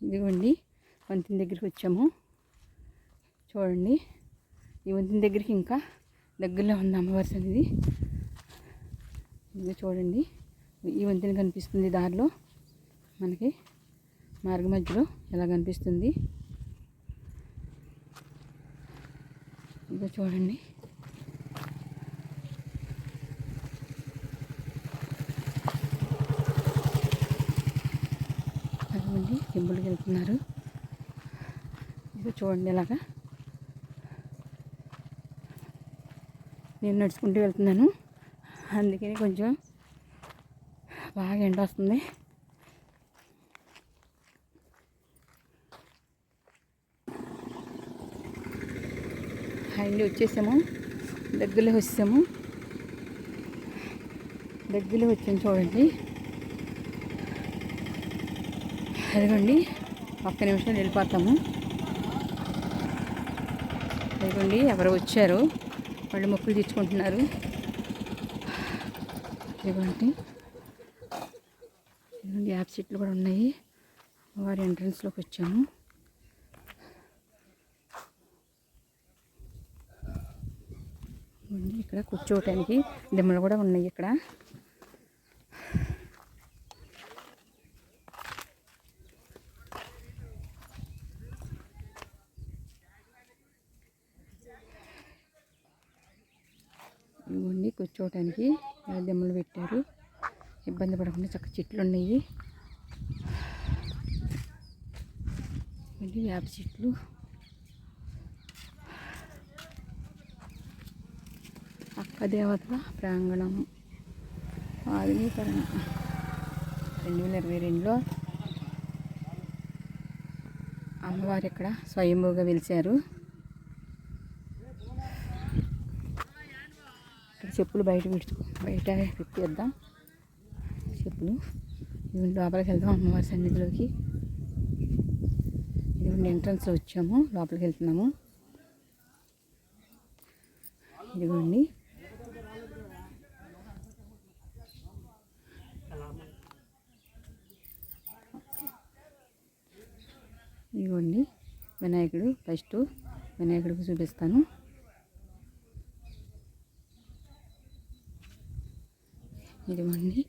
ఇదిగోండి వంతెన దగ్గరికి వచ్చాము. చూడండి, ఈ వంతెన దగ్గరికి ఇంకా దగ్గరలో ఉంది అమ్మవారి సన్నిధి. ఇది చూడండి, ఈ వంతెన కనిపిస్తుంది దారిలో మనకి మార్గ మధ్యలో ఎలా కనిపిస్తుంది. ఇదిగో చూడండి, అదిగోండి టెంపుల్కి వెళ్తున్నారు. ఇదిగో చూడండి, ఇలాగా నేను నడుచుకుంటూ వెళ్తున్నాను, అందుకని కొంచెం బాగా ఎండ వస్తుంది. అండి వచ్చేసాము, దగ్గరలో వచ్చాము. చూడండి. అదిగోండి ఒక్క నిమిషం వెళ్ళిపోతాము. అదిగోండి ఎవరో వచ్చారు, వాళ్ళు మొక్కులు తీర్చుకుంటున్నారు. ఇదిగోండి యాప్ చెట్లు కూడా ఉన్నాయి. వారి ఎంట్రన్స్లోకి వచ్చాము. ఇక్కడ కూర్చోవటానికి దిమ్మలు కూడా ఉన్నాయి. ఇక్కడ ఇవ్వండి కూర్చోవటానికి దిమ్మలు పెట్టారు. ఇబ్బంది పడకుండా చక్క చెట్లు ఉన్నాయి. వేప చెట్లు, అక్క దేవతల ప్రాంగణం ఆధునీకరణ 2022లో అమ్మవారు ఇక్కడ స్వయంభూగా వెలిశారు. ఇక్కడ చెప్పులు బయట విప్పేద్దాం. చెప్పులు లోపలికి వెళ్దాం అమ్మవారి సన్నిధిలోకి. ఇదిగోండి ఎంట్రన్స్లో వచ్చాము, లోపలికి వెళ్తున్నాము. ఇదిగోండి వినాయకుడు. ఫస్ట్ వినాయకుడికి చూపిస్తాను. ఇదిగోండి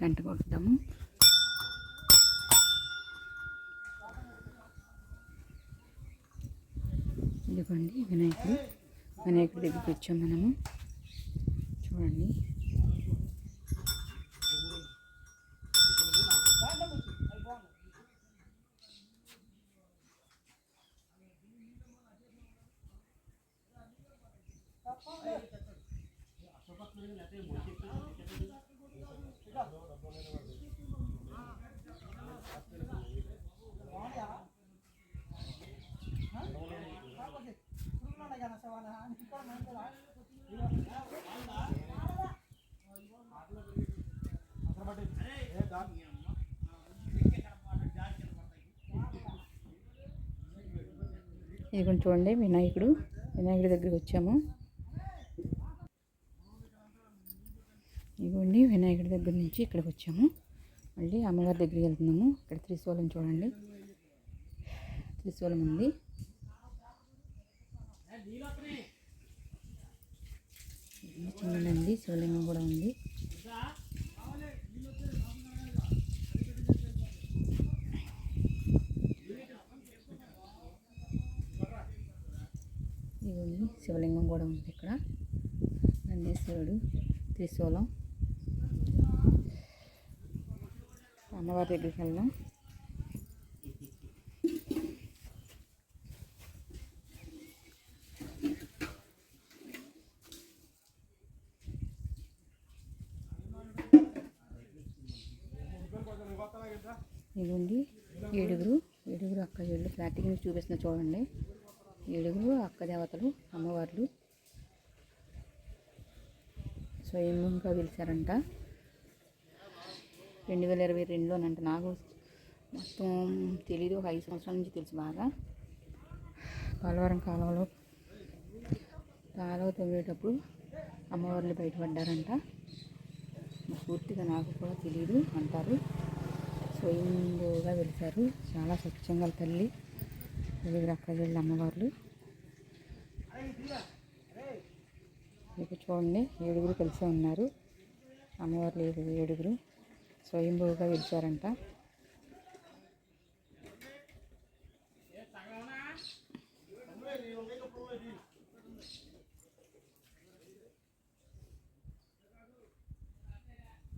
గంట కొడతాము. ఇదిగోండి వినాయకుడి దగ్గరికి వచ్చాం మనము. చూడండి ఇక్కడ చూడండి వినాయకుడి దగ్గరికి వచ్చాము. ఇదిగోండి వినాయకుడి దగ్గర నుంచి ఇక్కడికి వచ్చాము. మళ్ళీ అమ్మవారి దగ్గరికి వెళ్తున్నాము. ఇక్కడ త్రిశూలం చూడండి, త్రిశూలం ఉంది. చిన్నదండి శివలింగం కూడా ఉంది. ఇదిగోండి శివలింగం కూడా ఉంది ఇక్కడ. నందీశ్వరుడు, త్రిశూలం. అమ్మవారి దగ్గరికి వెళ్దాం. ఇదిగోండి ఏడుగురు అక్క చెల్లు ఫ్లాటింగ్ చూపిస్తున్నా చూడండి. ఏడుగురు అక్క దేవతలు అమ్మవార్లు స్వయంగా వెలిసారంట 2022లోనంట. నాకు మొత్తం తెలీదు, ఒక 5 సంవత్సరాల నుంచి తెలుసు బాగా. పోలవరం కాలువ తవ్వేటప్పుడు అమ్మవార్లు బయటపడ్డారంట. పూర్తిగా నాకు కూడా తెలియదు అంటారు. స్వయంగా వెలిశారు. చాలా స్వచ్ఛంగా తల్లి ఏడుగురు అక్కజల్లి అమ్మవార్లు. మీకు చూడండి, ఏడుగురు కలిసే ఉన్నారు. అమ్మవార్లు ఏడుగురు స్వయంభూగా వెలిచారంట.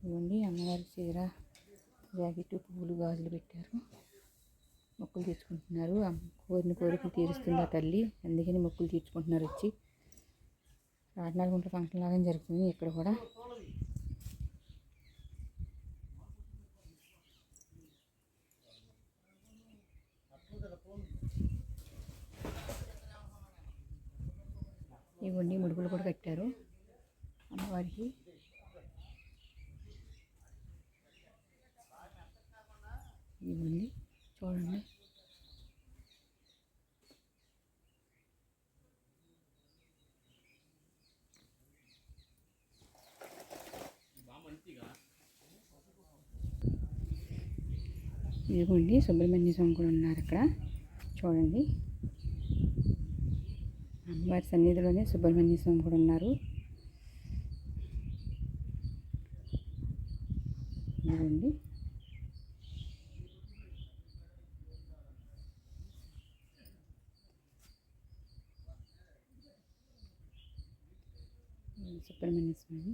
ఇవ్వండి అమ్మవారి చీర, జాకెట్, పువ్వులు, గాజులు పెట్టారు. మొక్కులు తీర్చుకుంటున్నారు. కోరిన కోరికలు తీరుస్తుంది ఆ తల్లి, అందుకని మొక్కులు తీర్చుకుంటున్నారు. వచ్చి రాజనాలగుంట ఫంక్షన్ లాగా జరుగుతుంది ఇక్కడ కూడా. ఇవన్నీ ముడుపులు కూడా కట్టారు అమ్మవారికి. ఇవన్నీ చూడండి. ఇదిగోండి సుబ్రహ్మణ్య స్వామి కూడా ఉన్నారు అక్కడ చూడండి. అమ్మవారి సన్నిధిలోనే సుబ్రహ్మణ్య స్వామి కూడా ఉన్నారు. ఇదిగోండి సుబ్రహ్మణ్య స్వామి.